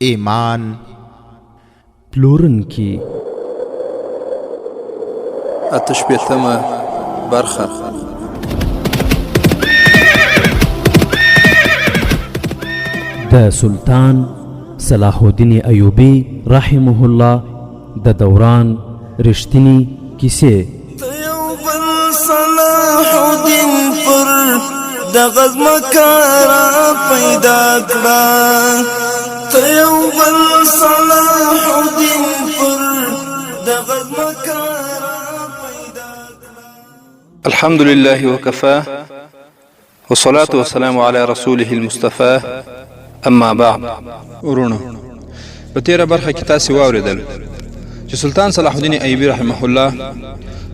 ایمان پلورونکي. اته شپېتمه برخه. د سلطان صلاح الدین ایوبی رحمه الله د دوران رښتینی کیسې. صلاح الدین پر دغه ځمکه پیدا کړه، ته یو بل صلاح الدین پر دغه ځمکه پیدا کړه. الحمد لله وكفى والصلاة والسلام على رسوله المصطفى. اما بعد. ورونو په تیره برخه کې تاسو واوریدل چې سلطان صلاح الدین ایوبی رحمه الله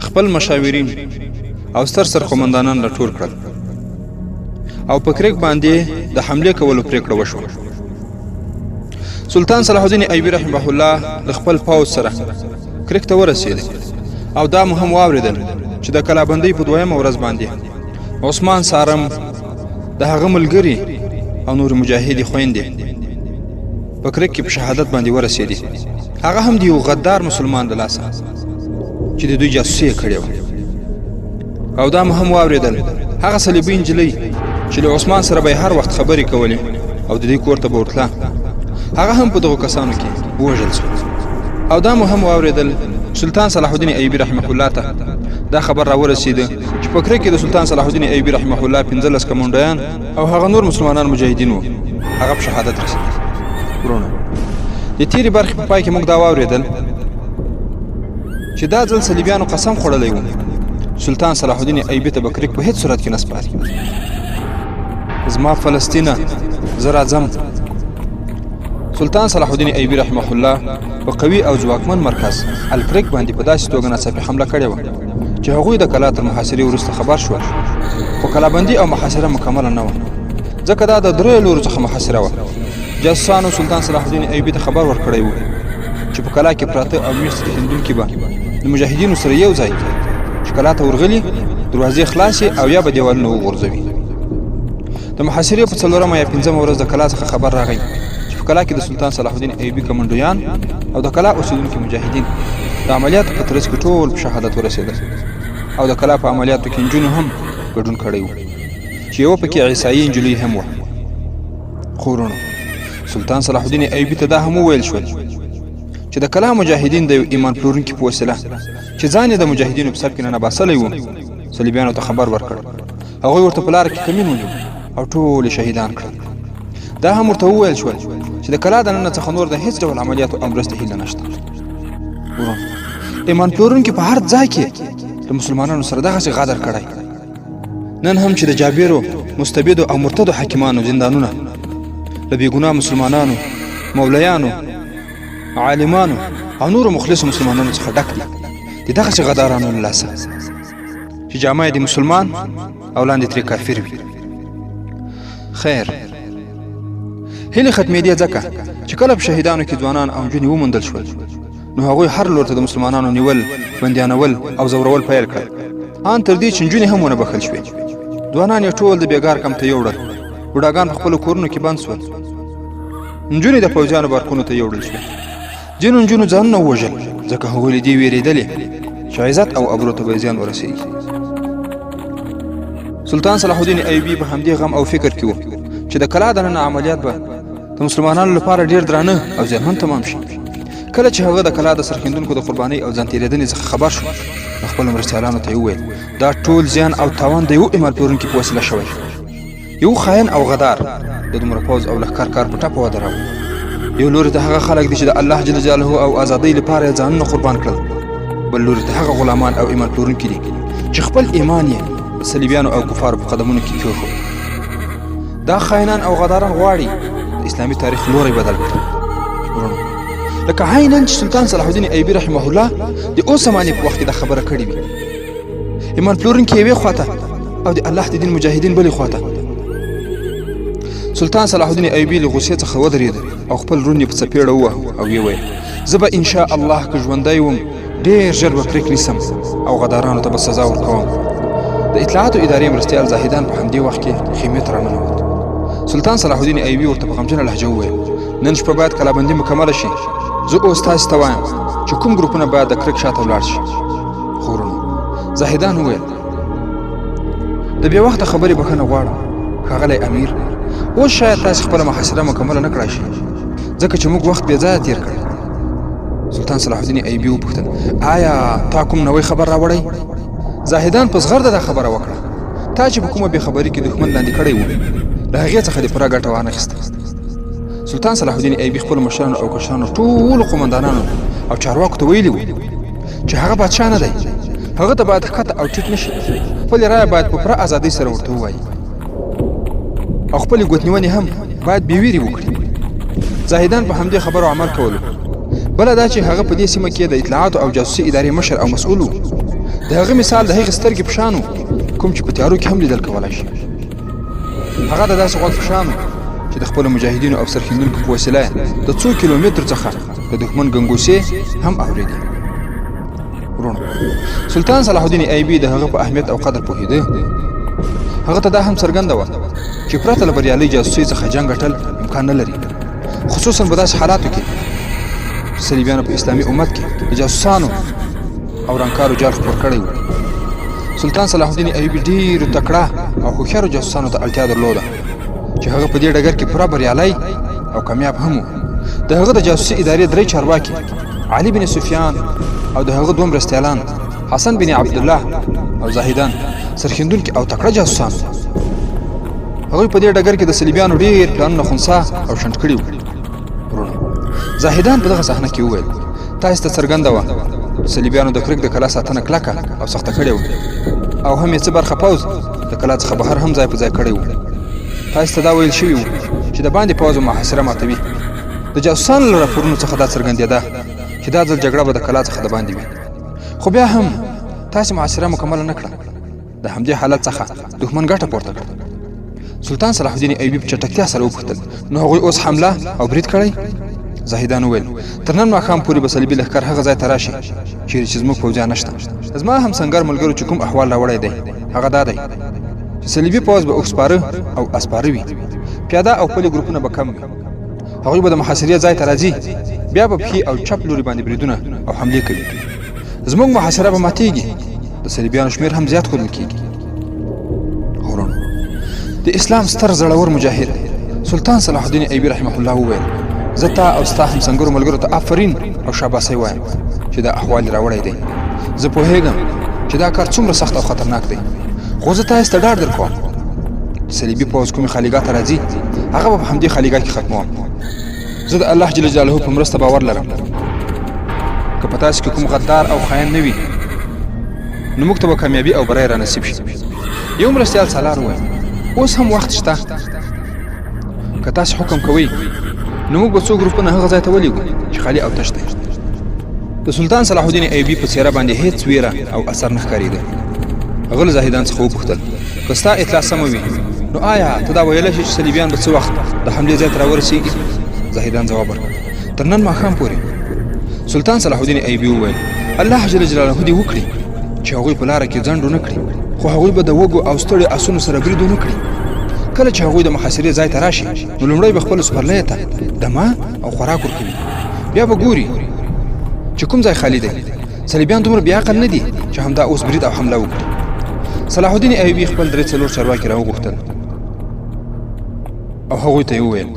خپل مشاورین او ستر قومندانان راټول کړل او په کرک باندې د حمله کولو پریکړه وشوه. سلطان صلاح الدین ایوبی رحمه الله د خپل پوځ سره کرک ته ورسېد او دا مهم واوریدل چې د کلابندۍ په دویمه ورځ باندې عثمان سارم د هغه ملګری او نور مجاهدی خويندې په کرک کې په شهادت باندې ورسېدي. هغه هم د یو غدار مسلمان د لاسه چې د دوی جاسوسي کړې و. او دا مهم واوریدل هغه صلیبي نجلۍ چې له عثمان سره به هر وخت خبرې کولې او د دې کور ته به ورتله، هغه هم په دغو کسانو کې ووژل شو. او دا مهم واوریدل سلطان صلاح الدین ایوبی رحمه الله ته دا خبر را ورسېده چې په کرک کې د سلطان صلاح الدین ایوبی رحمه الله 15 کمانډویان او هغه نور مسلمانان مجاهدین وو، هغه په شهادت رسېدل. ورونه د تیرې برخې په پای کې موږ دا واورېدل چې دا ځل صلیبیانو قسم خوړلی و سلطان صلاح الدین ایوبی ته به کرک په هیڅ صورت کې نه سپاري. زما فلسطینه زه راځم. سلطان صلاح الدین ایوبی رحمه الله په قوي او ځواکمن مرکز الکرک باندې په داسې توګه ناڅاپي حمله کړې وه چې هغوی د کلا تر محاصرې وروسته خبر شول، خو کلابندي او محاصره مکمله نه وه ځکه دا د 3 لورو څخه محاصره وه. جاسوسانو سلطان صلاح الدین ایوبی ته خبر ورکړی و چې په کلا کې پراته او میشت هندونکي به د مجاهدینو سره یو ځای چې کلا ته ورغلي دروازې خلاصې او یا به دیوالونه وغورځوي. د محاصرې په 4مه یا 5مه ورځ د کلا څخه خبر راغی چې په کلا کې د سلطان صلاح الدین ایوبی کمانډویان او د کلا اوسیدونکي مجاهدین د عملیاتو په ترڅ کې ټول په شهادت ورسېدل او د کلا په عملیاتو کې نجونو هم ګډون کړی و چې یوه پکې عیسایي نجلۍ هم وه. خو ورونو سلطان صلاح الدین ایوبی ته دا هم وویل شول چې د کلا مجاهدین د یو ایمان پلورونکي په وسیله چې ځان یې د مجاهدینو په صف کې ننباسلی و صلیبیانو ته خبر ورکړ. هغوی ورته په لاره کې کمین ونیو او ټول یې شهیدان کړل. دا هم ورته وویل شول چې د کلا د ننه څخه نور د هیڅ ډول عملیاتو او مرستې هیله نشته. ورونو ایمان پلورونکي په هر ځای کې د مسلمانانو سره دغسې غدر کړی. نن هم چې د جابرو مستبدو او مرتدو حاکمانو زندانونه له بېګناه مسلمانانو، مولیانو، عالمانو او نورو مخلصو مسلمانانو څخه ډک دي د دغسې غدارانو له لاسه چې جامه یې د مسلمان او لاندې ترې کافر وي. خیر هیلې ختمېدې ځکه چې کله په شهیدانو کې ځوانان او نجونې وموندل شول نو هغوی هر لور ته د مسلمانانو نیول، بندیانول او زورول پیل کړل، ان تر دې چې نجونې هم ونه بخښل شوې. ځوانان یې ټول د بېګار کمپ ته یوړل، بوډاګان په خپلو کورونو کې بند شول، نجونې د پوځیانو بارکونو ته یوړل شوې. ځینو نجونو ځانونه ووژل ځکه هغوی له دې وېرېدلې چې عزت او ابرو ته به زیان ورسېږي. سلطان صلاح الدین ایوبی په همدې غم او فکر کې و چې د کلا دننه عملیات به د مسلمانانو لپاره ډېر درانه او زیانمن تمام شي. کله چې هغه د کلا د سرښندونکو د قربانۍ او ځان تېرېدنې څخه خبر شو نو خپلو مرستیالانو ته یې وویل دا ټول زیان او تاوان د یو ایمان پلورونکي په وسیله شوی. یو خاین او غدار د دومره پوځ او لښکر کار په ټپه ودراوه. یو لوري ته هغه خلک دي چې د الله جل جلاله او ازادۍ لپاره یې ځانونه قربان کړل، بل لوري ته هغه غلامان او ایمان پلورونکي دي چې خپل ایمان یې د صلیبیانو او کفارو په قدمونو کې کېښود. دا خاینان او غداران غواړي د اسلامي تاریخ لوری بدل کړي. لکه عیناً چې سلطان صلاح الدین ایوبی رحمه الله د اوس زمانې په وخت کې دا خبره کړې وي. ایمان پلورونکي یوې خواته او د الله د دین مجاهدین بلې خواته. سلطان صلاح الدین ایوبی له غوسې څخه ودرېد او خپل رون یې په څپېړه ووهه او یې ویل زه به انشاء الله که ژوندی وم ډېر ژر به پرېک نیسم او غدارانو ته به سزا ورکوم. د اطلاعاتو ادارې مرستیال زاهدان په همدې وخت کې خیمې ته راننوت. سلطان صلاح الدین ایوبی ورته په غمجنه لهجه وویل نن شپه باید کلابندي مکمله شي. زه اوس تاسو ته وایم چې کوم ګروپونه باید د کرک شاته ولاړ شي. خو ورونو زاهدان وویل د بې وخته خبرې بخښنه غواړم ښاغلی امیر. اوس شاید تاسې خپله محاصره مکمله نه کړای شي ځکه چې موږ وخت بې ځایه تېر کړی. سلطان صلاح الدین ایوبي وپوښتل آیا تا کوم نوی خبر راوړی؟ زاهدان په زغرده دا خبره وکړه تا چې په کومه بېخبري کې دښمن لاندې کړی و له هغې څخه دې پوره ګټه وانخیسته. سلطان صلاح الدین ایوبي خپلو مشرانو او کشرانو ټولو قومندانانو او چارواکو ته ویلي وو چې هغه بادشاه نه دی، هغه ته باید ښکته او ټیټ نه شي، خپلې رایه باید په پوره ازادۍ سره ورته ووایي او خپلې ګوتنیونې هم باید بېویرې وکړي. زاهدان په همدې خبرو عمل کولو. بله دا چې هغه په دې سیمه کې د اطلاعاتو او جاسوسي ادارې مشر او مسؤول و. د هغه مثال د هغې سترګې په شان و کوم چې په تیارو کې هم لیدل کولی شي. هغه د داسې غوږ په شان و چې د خپلو مجاهدینو او سرښندونکو په وسیله د څو کیلومترو څخه د دښمن ګنګوسې هم اورېدې. ورونو سلطان صلاح الدین ایوبي د هغه په اهمیت او قدر پوهېده. هغه ته دا هم څرګنده وه چې پرته له بریالۍ جاسوسۍ څخه جنګ ګټل امکان نه لري، خصوصا په داسې حالاتو کې چې صلیبیانو په اسلامي امت کې د جاسوسانو او رنګکارو جال خپور کړی و. سلطان صلاح الدین ایوبي ډېرو تکړه او هوښیارو جاسوسانو ته اړتیا درلوده چې هغه په دې ډګر کې پوره بریالی او کامیاب هم و. د هغه د جاسوسي ادارې درې چارواکي علي بن سفیان او د هغه دوه مرستیالان حسن بن عبدالله او زاهدان سرښندونکي او تکړه جاسوسان. هغوی په دې ډګر کې د صلیبیانو ډېر پلانونه خنثی او شنډ کړي وو. ورونو زاهدان په دغه صحنه کې وویل تاسې ته څرګنده وه صلیبیانو د کرک د کلا ساتنه کلکه او سخته کړې وه او هم یې څه برخه پوځ د کلا څخه بهر هم ځای په ځای کړی و. تاسې ته دا ویل شوي وو چې د باندې پوځ محاصره ماتوي. د جاسوسانو له راپورونو څخه دا څرګندېده چې دا ځل جګړه به د کلا څخه د باندې وي. خو بیا هم تاسې محاصره مکمله نه کړه. د همدې حالت څخه دښمن ګټه پورته کړه. سلطان صلاح الدین ایوبي په چټکتیا سره وپوښتل نو هغوی اوس حمله او برید کړی؟ زاهدان وویل تر نن ماښام پورې به صلیبي لښکر هغه ځای ته راشي چیرې چې زموږ پوځیان نشته. زما همسنګر ملګرو چې کوم احوال راوړی دی هغه دا دی چې صلیبي پوځ به اوښسپاره او اسپاره وي، پیاده او پلي ګروپونه به کم وي. هغوی به د محاصرې ځای ته راځي، بیا به پښې او چپ لوري باندې بریدونه او حملې کوي. زموږ محاصره به ماتیږي، د صلیبیانو شمېر هم زیات ښودل کېږي. ورونو د اسلام ستر زړور مجاهد سلطان صلاح الدین ایوبي رحمه الله وویل زه تا او ستا همسنګرو ملګرو ته آفرین او شاباسۍ وایم چې دا احوال یې راوړی دی. زه پوهېږم چې دا کار څومره سخت او خطرناک دی، خو زه تاسې ته ډاډ درکوم چې صلیبي پوځ کومې خالیګاه ته راځي هغه به په همدې خالیګاه کې ختموم. زه د الله جل جلاله په مرسته باور لرم که په تاسې کې کوم غدار او خاین نه وي نو موږ ته به کامیابي او بری را نصیب شي. یو مرستیال سالار وویل اوس هم وخت شته، که تاسې حکم کوئ نو موږ به څو ګروپونه هغه ځای ته ولېږو چې خالي او تش دی. د سلطان صلاح الدین ایوبي په څېره باندې هېڅ ویره او اثر نه ښکارېده. هغه له زاهدان څخه وپوښتل که ستا اطلاع سمه وي نو آیا ته دا ویلی شې چې صلیبیان به څه وخت د حملې ځای ته راورسېږي؟ زاهدان ځواب ورکړ تر نن ماښام پورې. سلطان صلاح الدین ایوبي وویل الله جل جلاله دې وکړي چې هغوی په لاره کې ځنډ ونه کړي، خو هغوی به د وږو او ستړي آسونو سره برید ونه کړي. کله چې هغوی د محاصرې ځای ته راشي نو لومړی به خپلو سپرلیو ته دمه او خوراک ورکوي، بیا به ګوري چې کوم ځای خالي دی. صلیبیان دومره بې عقل نه دي چې همدا اوس برید او حمله وکړي. صلاح الدین ایوبي خپل درې څلور چارواکي راوغوښتل او هغوی ته یې وویل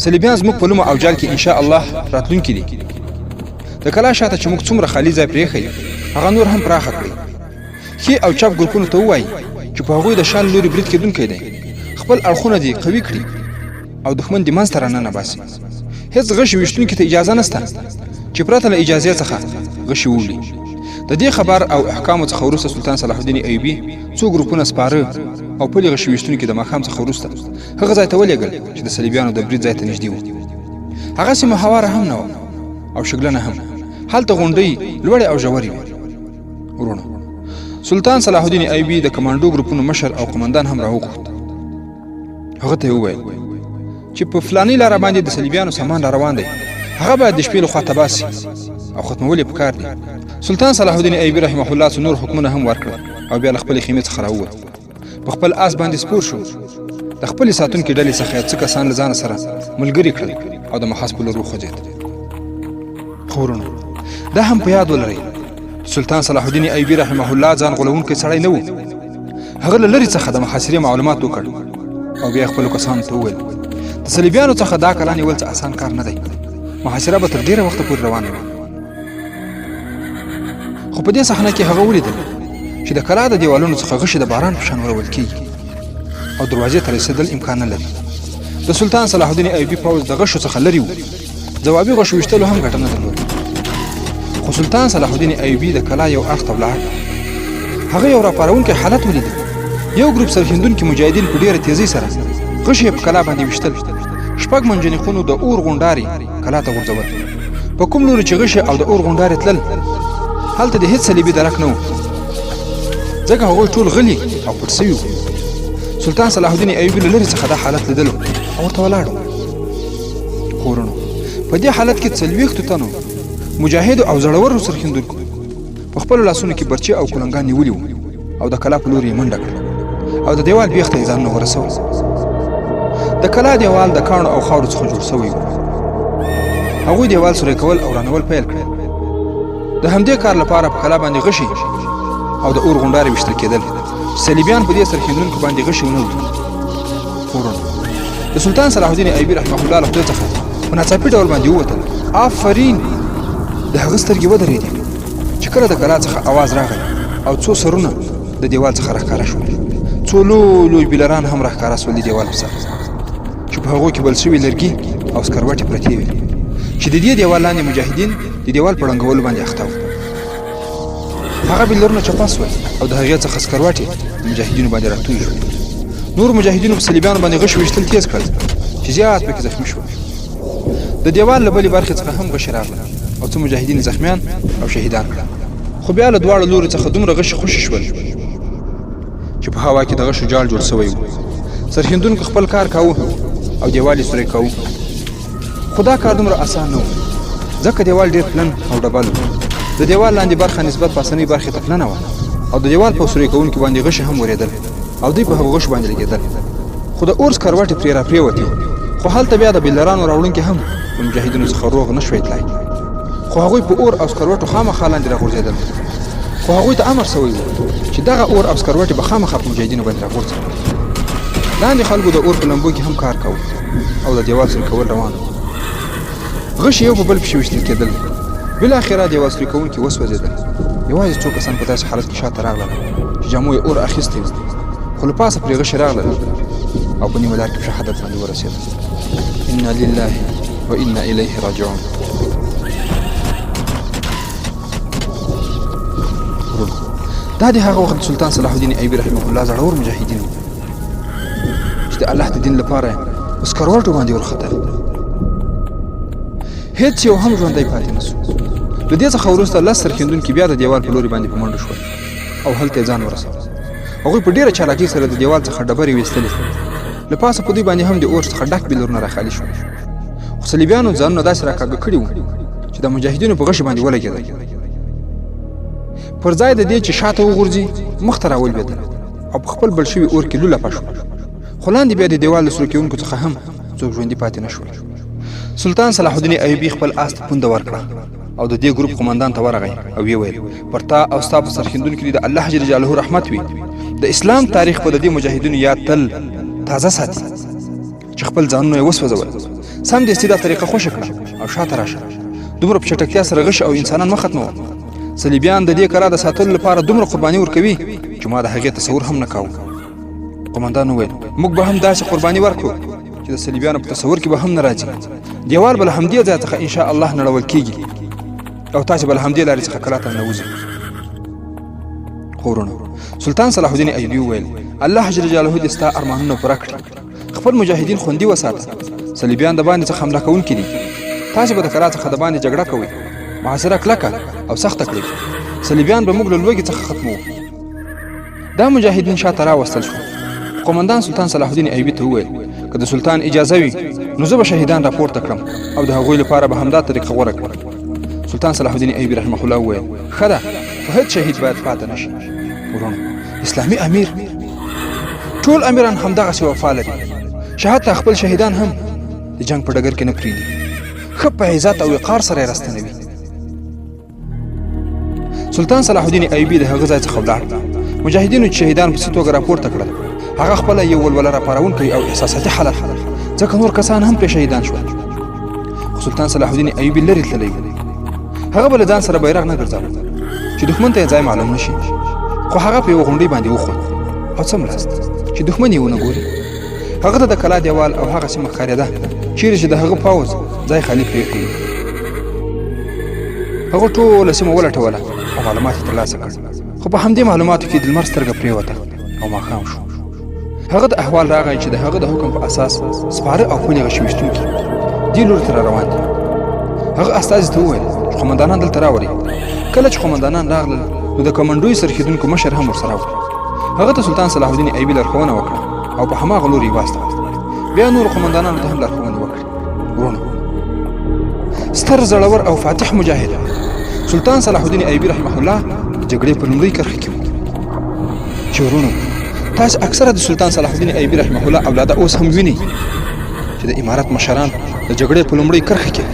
صلیبیان زموږ په لومه او جال کې انشاء الله راتلونکي دي. د کلا شاته چې موږ څومره خالي ځای پرېښی هغه نور هم پراخه کړئ. ښي او چپ ګروپونو ته ووایي چې په هغوی د شال لوري برید کېدونکی دی، خپل اړخونه دې قوي کړي او دښمن دې منځ ته راننه باسي. هېڅ غشي ویشتونکي ته اجازه نشته چې پرته له اجازې څخه غشي ووړي. د دې خبر او احکامو څخه وروسته سلطان صلاح الدین ایوبي څو ګروپونه سپاره او پلي غشي ویشتونکي د ماښام څخه وروسته هغه ځای ته ولېږل چې د صلیبیانو د برید ځای ته نږدې وو. هغه سیمه هواره هم نه وه او شګلنه هم، هلته غونډۍ لوړې او ژورې وې. ورونو سلطان صلاح الدین ایوبي د کمانډو ګروپونو مشر او قمندان هم راوغوښت. هغه ته یې وویل چې په فلاني لاره باندې د صلیبیانو سامان را روان دی، هغه باید د شپې لخوا تباسي او ختمول یې پکار دي. سلطان صلاح الدین ایوبي رحمه الله څو نور حکمونه هم ورکړل او بیا له خپلې خیمې څخه راووت. په خپل آس باندې سپور شو. د خپلې ساتونکي ډلې څخه یې څه کسان له ځانه سره ملګري کړل او د محاذ په لور وخوځېد. خو ورونو دا هم په یاد ولرئ سلطان صلاح الدین ایوبي رحمه الله ځان غولونکی سړی نه و. هغه له لرې څخه د محاصرې معلومات وکړ او بیا خپلو کسانو ته وویل د صلیبیانو څخه دا کلا نیول څه اسان کار نه دی. محاصره به تر ډېره وخته پورې روانه وه. خو په دې صحنه کې هغه ولیدل چې د کلا د دیوالونو څخه غشي د باران په شان ورول کېږي او دروازې ته رسېدل امکان نه لري. د سلطان صلاح الدین ایوبي پوځ د غشو څخه لرې و. ځوابي غشو ویشتلو هم ګټه نه درلوده. خو سلطان صلاح الدین ایوبي د کلا یو اړخ ته ولاړ. هغه یو راپارونکی حالت ولیدل. یو ګروپ سرښندونکي مجاهدین په ډېره تیزۍ سره غشي په کلا باندې ویشتل. 6 منجنیقونو د اور غونډارې کلا ته غورځول. په کوم لوري چې غشي او د اور غونډارې تلل هلته د هېڅ صلیبي درک نه و، ځکه هغوی ټول غلي او پټ سوي وو. سلطان صلاح الدین ایوبي له لرې څخه دا حالت لیدلو او ورته ولاړ و. خو ورونو په دې حالت کې 40 تنو مجاهدو او زړورو سرښندونکو په خپلو لاسونو کې برچې او کلنګان نیولي وو او د کلا په لور یې منډه کړه او د دیوال بیخ ته یې ځانونه ورسول. د کلا دیوال د کاڼو او خاورو څخه جوړ سوی و. هغوی دیوال سوری کول او رانول پیل کړل. د همدې کار لپاره په کلا باندې غشي او د اور غونډارې ویشتل کېدل. صلیبیان په دې سرښندونکو باندې غشي ونه وړي. ورونو د سلطان صلاح الدین ایوبي رحمه الله له خدای څخه په ناڅاپي ډول باندې ووتل آفرین. د هغه سترګې ودرېدې چې کله د کلا څخه اواز راغی او څو سرونه د دیوال څخه راښکاره شول. څو لوی بیلران هم راښکاره سول د دیوال په سر چې په هغو کې بل سوي لرګي او سکروټې پرتې وې چې د دې دیوال لاندې مجاهدین د دیوال په ړنګولو باندې اخته وو. هغه بیلرونه چپه سول او د هغې څخه سکروټې د مجاهدینو باندې راتوی شول. نور مجاهدینو په صلیبیانو باندې غش ویشتل تیز کړل چې زیات پکې زخمي شول. د دیوال له بلې برخې څخه هم غشي راغله او څو مجاهدین زخمیان او شهیدان کړل. خو بیا له دواړو لورو څخه دومره غشي خوشي شول چې په هوا کې د غشو جال جوړ سوی و. سرښندونکو خپل کار کاوه او دیوال یې سوری کاوه. خو دا کار دومره اسان نه و ځکه دیوال ډېر پلن او ډبل و. د دیوال لاندې برخه نسبت پاسنۍ برخې ته پلنه وه او د دیوال په سوری کوونکي باندې غشي هم ورېدل او دوی په هغو غشو باندې لګېدل. خو د اور سکروټې پرې راپرېوتې. خو هلته بیا د بیلرانو راوړونکي هم د مجاهدینو څخه روغ نه شوی تلای. خو هغوی په اور او سکروټو خامخا لاندې راغورځېدل. خو هغوی ته امر سوی و چې دغه اور او سکروټې به خامخا په مجاهدینو باندې راغورځوي. لاندې خلکو د اور په لمبو کې هم کار کاوه او د دیوال سوری کول روان و. غشي یو په بل پسې ویشتل کېدل. بالاخره دیوال سوری کوونکي وسوځېدل. یوازې څو کسان په داسې حالت کې شاته راغلل چې جامو یې اور اخیستی و، خو له پاسه پرې غشي راغلل او په نیمه لار کې په شهادت باندې ورسېدل. انا لله و انا الیه راجعون. دا د هغه وخت سلطان صلاح الدین ایوبي رحمه الله زړور مجاهدین وو چې د الله د دین لپاره په سکروټو باندې ورختل. هېڅ یو هم ژوندی پاتې نه سو. د دې څخه وروسته 10 سرښندونکي بیا د دیوال په لوري باندې په منډو شول او هلته یې ځان ورسول. هغوی په ډېره چالاکۍ سره د دیوال څخه ډبرې ویستلې. له پاسه په دوی باندې هم د اور څخه ډک بیلرونه راخالي شول. خو صلیبیانو ځانونه داسې راکاږه کړي وو چې د مجاهدینو په غشي باندې ولګېدل. پر ځای د دې چې شاته وغورځي مخ ته راولوېدل او په خپل بل شوي اور کې لولپه شول. خو لاندې بیا د دیوال له سوری کوونکو څخه هم څوک ژوندي پاتې نه شول. سلطان صلاح الدین ایوبي خپل آس ته پونده ورکړه او د دې ګروپ قمندان ته ورغی او ویې ویل پر تا او ستا په سرښندونکو کې د الله جل جلاله رحمت وي. د اسلام تاریخ په د دې مجاهدینو یاد تل تازه ساتي چې خپل ځانونه یې وسوځول. سمدستي دا طریقه خوښه کړه او شاته راشه. دومره په چټکتیا سره غش او انسانان مه ختموه. صلیبیان د دې کلا د ساتلو لپاره دومره قرباني ورکوي چې ما د هغې تصور هم نه کاوه. قمندان وویل موږ به هم داسې قرباني ورکړو چې د صلیبیانو په تصور کې به هم نه راځي. دیوال به له همدې ځای څخه ان شاء الله نړول کېږي او تاسې به له همدې لارې څخه کلا ته ننوځئ. خو ورونو سلطان صلاح الدین ایوبي وویل الله جل جلاله دې ستا ارمانونه پوره کړي. خپل مجاهدین خوندي وساته. صلیبیان د باندې څخه حمله کوونکي دي. تاسې به د کلا څخه د باندې جګړه کوئ. محاصره کلکه او سخته کړئ. صلیبیان به موږ له لوږې څخه ختموو. دا مجاهدین شاته راوستل شول. قمندان سلطان صلاح الدین ایوبي ته وویل که د سلطان اجازه وي نو زه به شهیدان راپورته کړم او د هغوی لپاره به همدا طریقه غوره کړم. سلطان صلاح الدین ایوبي رحمه الله وویل ښه ده خو هېڅ شهید باید پاتې نه شي. ورونو اسلامي امیر ټول امیران همدغسې وفا لري چې حتی خپل شهیدان هم د جنګ په ډګر کې نه پرېږدي. ښه په عزت او وقار سره یې راستنوي. سلطان صلاح الدین ایوبي د هغه ځای څخه ولاړ. مجاهدینو چې شهیدان په څه توګه راپورته کړل، هغه خپله یو ولوله راپارونکی او احساساتي حالت، ځکه نور کسان هم پرې شهیدان شول. خو سلطان صلاح الدین ایوبي لرې تللی و. هغه به له ځان سره بیرغ نه ګرځاوه چې دښمن ته یې ځای معلوم نه شي، خو هغه په یوه غونډۍ باندې وخوت او څملاست چې دښمن یې ونه ګوري. هغه ته د کلا دیوال او هغه سیمه ښکارېده چیرې چې د هغه پوځ ځای خالي پرېښی و. هغه ټوله سیمه ولټوله او معلومات یې ترلاسه کړ، خو په همدې معلوماتو کې د لمر سترګه پرېوته او ماښام شو. هغه د احوال راغی چې د هغه د حکم په اساس سپاره او پولې غشي ویشتونکي دې لوري ته را روان دي. هغه استازي ته وویل چې قومندانان دلته راولئ. کله چې قومندانان راغلل نو د کمنډوی سرښېدونکو مشر هم ورسره و. هغه ته سلطان صلاح الدین ایوبي لارښوونه وکړه او په هماغه لوري یې واستوه. بیا نورو قومندانانو ته هم لارښوونې وکړې. ورونو، ستر زړور او فاتح مجاهد سلطان صلاح الدین ایوبي رحمه الله د جګړې په لومړۍ کرښه کې و. چې ورونو، تاسو اکثره د سلطان صلاح الدین ایوبي رحمه الله اولاده اوس هم وینئ چې د امارت مشران د جګړې په لومړۍ کرښه کې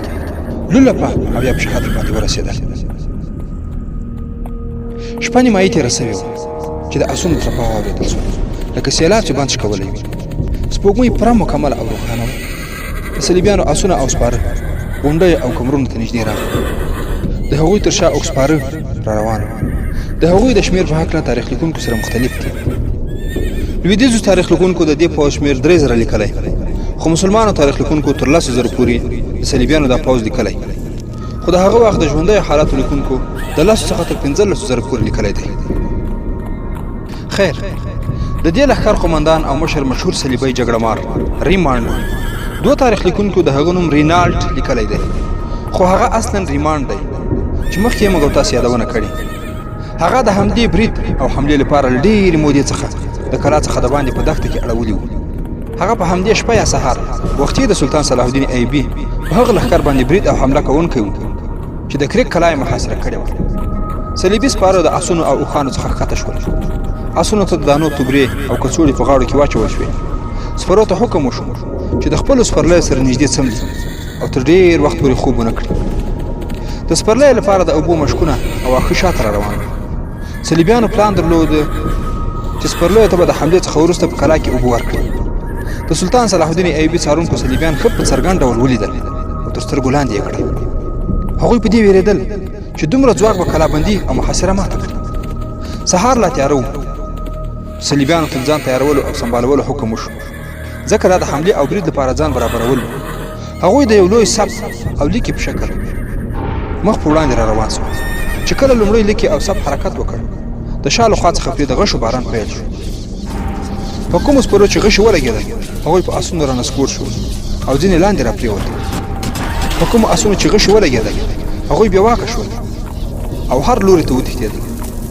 لولپه او یا په شهادت باندې ورسېدل. شپه نیمایي تېره سوې وه چې د اسونو ترپه واورېدل شوه لکه سیلاب چې بند شکولی وي. سپوږمۍ پوره مکمله او روښانه وه. د صلیبیانو اسونه او سپاره غونډیو او کمرونو ته نږدې راغلل. د هغوی تر شا اوږد سپاره را روان وو. د هغوی د شمېر په هکله تاریخ لیکونکو سره مختلف دي. لوېدیځو تاریخ لیکونکو د دې پوځ شمېر 3000 لیکلی، خو مسلمانو تاریخ لیکونکو تر 10,000 پورې د صلیبیانو دا پوځ لیکلی. خو د هغه وخت د ژوندیو حالاتو لیکونکو د 10 څخه تر 15,000 پورې لیکلی دی. خیر، د دې لښکر قومندان او مشر مشهور صلیبی جګړهمار ریمانډ، دوه تاریخ لیکونکو د هغه نوم رینالډ لیکلی دی، خو هغه اصلا ریمانډ دی چې مخکې یې موږ تاسو یادونه کړې. هغه د همدې برید او حملې لپاره له ډېرې مودې څخه د کلا څخه د باندې په دښته کې اړولي وو. هغه په همدې شپه یا سهار وختي د سلطان صلاح الدین ایوبي په هغه لښکر باندې برید او حمله کوونکی و چې د کریک کلا یې محاصره کړې وه. صلیبي سپاره د اسونو او اوښانو څخه ښکته شول. اسونو ته د دانو توبرې او کڅوړې په غاړو کې واچول شوې. سپرو ته حکم وشو چې د خپلو سپرلیو سره نږدې څملي او تر ډېر وخت پورې خوب ونه کړي. د سپرلیو لپاره د اوبو مشکونه او واښه شاته را روان وو. صلیبیانو پلان درلوده چې سپرلیو ته به د حملې څخه وروسته په کلا کې اوبه ورکړي. د سلطان صلاح الدین ایوبي څارونکو صلیبیان ښه په څرګند ډول ولیدل او تر سترګو لاندې یې کړل. هغوی په دې وېرېدل چې دومره ځواک به کلابندي او محاصره ماته کړي. سهار لا تیاره و. صلیبیانو ته ځان تیارولو او سمبالولو حکم وشو، ځکه دا د حملې او برید لپاره ځان برابرول و. هغوی د یو لوی سب او لیکې په شکل مخ په وړاندې را روان شول چې کله لومړی لیکې او سب حرکت وکړ، د شا له خوا څخه پرې د غشو باران پیل شو. په کومو سپرو چې غشي ولګېدل هغوی په اسونو رانسکور شول او ځینې لاندې را پرېوتل. په کومو اسونو چې غشي ولګېدل هغوی بې واکه شول او هر لوري ته وتښتېدل.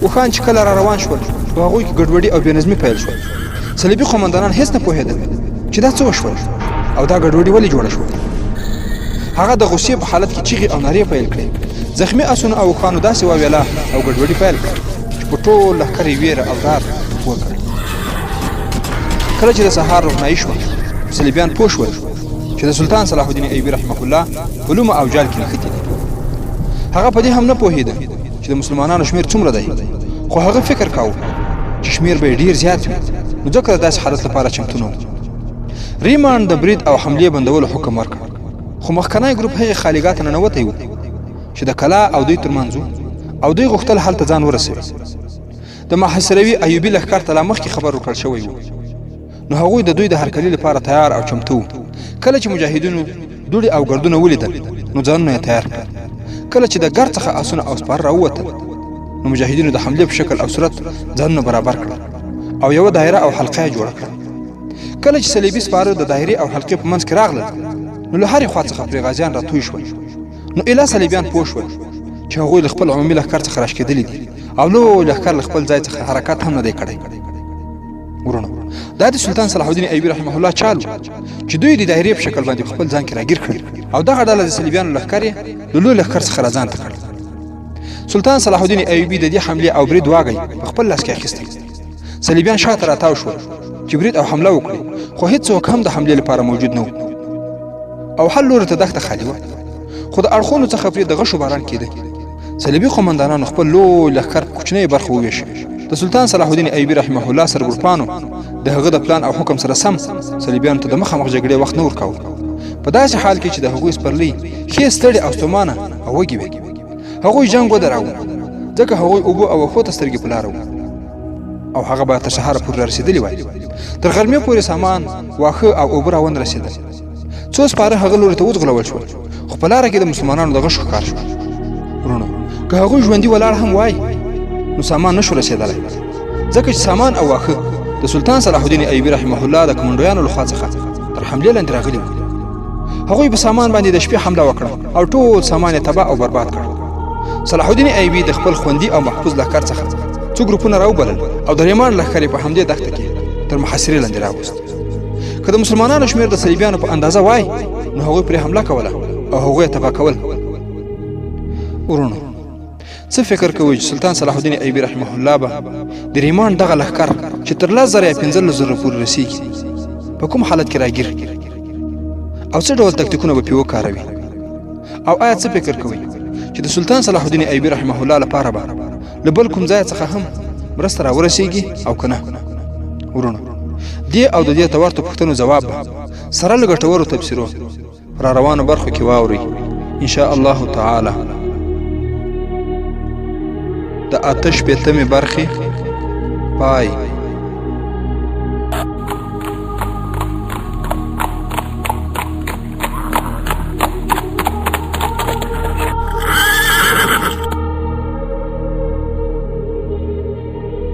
اوښان چې کله را روان شول په هغوی کې ګډوډي او بې نظمي پیل شول. صلیبي قومندانان هېڅ نه پوهېدل چې دا څه وشول او دا ګډوډي ولې جوړه شوه. هغه د غصې په حالت کې چیغې او نارې پیل کړې. زخمي اسونو او اوښانو داسې واویله او ګډوډي پیل کړه چې په ټول لښکر یې ویره او ډار وکړ. کله چې د سهار روښنایي شوه، صلیبیان پوه شول چې د سلطان صلاح الدین ایوبي رحمه الله په لومه او جال کې نښتي دي. هغه په دې هم نه پوهېده چې د مسلمانانو شمېر څومره دی، خو هغه فکر کاوه چې شمېر به یې ډېر زیات وي، نو ځکه د داسې حالت لپاره چمتو نه و. ریمانډ د برید او حملې بندولو حکم ورکړ، خو مخکنی ګروپ هغې خالیګاه ته ننوتی و چې د کلا او دوی ترمنځ و او دوی غوښتل هلته ځان ورسوي. د محاصروي ایوبي لښکر ته لا مخکې خبر ورکړل شوی و، نو هغوی د دوی د هرکلي لپاره تیار او چمتو و. کله چې مجاهدینو دوړې او ګردونه ولیدل نو ځانونه یې تیار کړل. کله چې د ګرد څخه اسونه او سپاره راووتل نو مجاهدینو د حملې په شکل او صورت ځانونه برابر کړل او یوه دایره او حلقه یې جوړه کړه. کله چې صلیبي سپاره د دایرې او حلقې په منځ کې راغلل نو له هرې خوا څخه پرې غازیان راتوی شول. نو ایله صلیبیان پوه شول چې هغوی له خپل عمومي لښکر څخه راښکېدلي دي او لوی لښکر له خپل ځای څخه حرکت هم نه دی کړی. ورونو، دا د سلطان صلاح الدین ایوبي رحمه الله چال و چې دوی د دایرې په شکل باندې په خپل ځان کې راګیر کړل او دغه ډله د صلیبیانو لښکر یې له لوی لښکر څخه راځان ته کړل. سلطان صلاح الدین ایوبي د دې حملې او برید واګی په خپل لاس کې اخیستی. صلیبیان شاته راتاو شول چې برید او حمله وکړي، خو هیڅوک هم د حملې لپاره موجود نه و او هر لوري ته دښته خالي وه. خو د اړخونو څخه پرې د غشو باران کېده. صلیبي قومندانانو خپل لوی لښکر په کوچنۍ برخو وویشه. د سلطان صلاح الدین ایوبي رحمه الله سرګروپانو د هغه د پلان او حکم سره سم صلیبیانو ته د مخامخ جګړې وخت نه ورکاوه، په داسې حال کې چې د هغوی سپرلي ښې ستړې او ستومانه او وږي وې. هغوی جنګ ودراوه ځکه هغوی اوبو او وښو ته سترګې په لاره وو او هغه به تر سهاره پورې رارسېدلي وای. تر غرمې پورې سامان، واښه او اوبه راونه رسېدل. څو سپاره هغه لوري ته وځغلول شول، خو په لاره کې د مسلمانانو د غشو ښکار شو. وروڼو، که هغوی ژوندي ولاړ هم وای نو سامان نشو رسېدلی، ځکه چې سامان او واښه د سلطان صلاح الدین ایوبي رحمه الله د کمانډویانو لخوا څخه تر حملې لاندې راغلي وو. هغوی په سامان باندې د شپې حمله وکړه او ټول سامان یې تباه او برباد کړ. صلاح الدین ایوبي د خپل خوندي او محفوظ لښکر څخه څو ګروپونه راوبلل او د ریمانډ لښکر یې په همدې دښته کې تر محاصرې لاندې راوست. که د مسلمانانو شمېر د صلیبیانو په اندازه وای نو هغوی پرې حمله کوله او هغوی یې تباه کول. ورونو، څه فکر کوئ چې سلطان صلاح الدین ایوبي رحمه الله به د ریمانډ دغه لښکر چې تر 10,000 یا 15,000 پورې رسیږي په کوم حالت کې راګیر او څه ډول تکتیکونه به پرې وکاروي؟ او آیا څه فکر کوئ چې د سلطان صلاح الدین ایوبي رحمه الله لپاره به له بل کوم ځای څخه هم مرسته راورسیږي او که نه؟ ورونو، دې او د دې ته ورته پوښتنو ځواب به سره له ګټورو تبصرو په راروانو برخو کې واورئ ان شاء الله تعالی. د 8 شپېتمې برخې پای.